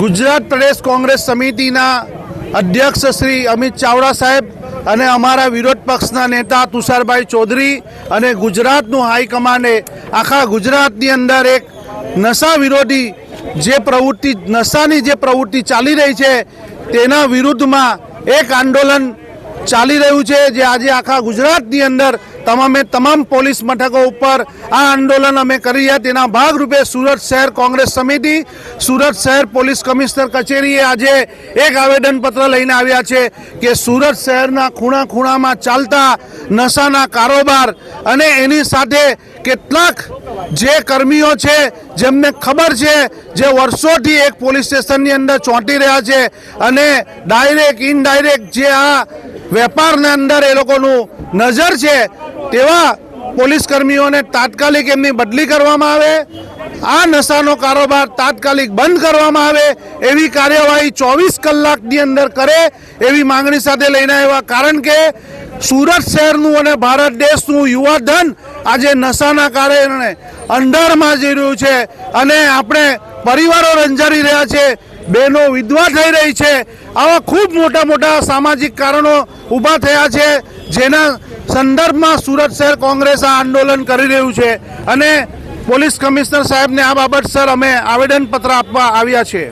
ગુજરાત પ્રદેશ કોંગ્રેસ સમિતિના અધ્યક્ષ શ્રી અમિત ચાવડા સાહેબ અને અમારા વિરોધ પક્ષના નેતા તુષારભાઈ ચૌધરી અને ગુજરાતનું હાઈકમાન્ડે આખા ગુજરાતની અંદર એક નશા વિરોધી જે પ્રવૃત્તિ નશાની જે પ્રવૃત્તિ ચાલી રહી છે તેના વિરુદ્ધમાં એક આંદોલન ચાલી રહ્યું છે, જે આજે આખા ગુજરાતની અંદર તમામે તમામ પોલીસ મથકો ઉપર આ આંદોલન અમે કરી રહ્યા તેના ભાગરૂપે સુરત શહેર કોંગ્રેસ સમિતિ સુરત શહેર પોલીસ કમિશનર કચેરીએ આજે એક આવેદનપત્ર લઈને આવ્યા છે કે સુરત શહેરના ખૂણા ખૂણામાં ચાલતા નશાના કારોબાર અને એની સાથે કેટલાક જે કર્મીઓ છે જેમને ખબર છે, જે વર્ષોથી એક પોલીસ સ્ટેશનની અંદર ચોંટી રહ્યા છે અને ડાયરેક્ટ ઇનડાયરેક્ટ જે આ વેપારના અંદર એ લોકોનું નજર છે તેવા પોલીસ કર્મીઓને તાત્કાલિક એમની બદલી કરવામાં આવે, આ નશાનો કારોબાર તાત્કાલિક બંધ કરવામાં આવે, એવી કાર્યવાહી 24 કલાકની અંદર કરે એવી માંગણી સાથે લઈને આવ્યા। કારણ કે સુરત શહેરનું અને ભારત દેશનું યુવાધન આજે નશાના કારણે અંધારમાં જઈ રહ્યું છે અને આપણે પરિવારો રંજારી રહ્યા છે, બહેનો વિધવા થઈ રહી છે। આવા ખૂબ મોટા મોટા સામાજિક કારણો ઊભા થયા છે, જેના સંદર્ભમાં સુરત શહેર કોંગ્રેસ આ આંદોલન કરી રહ્યું છે અને પોલીસ કમિશનર સાહેબને આ બાબત સર અમે આવેદનપત્ર આપવા આવ્યા છે।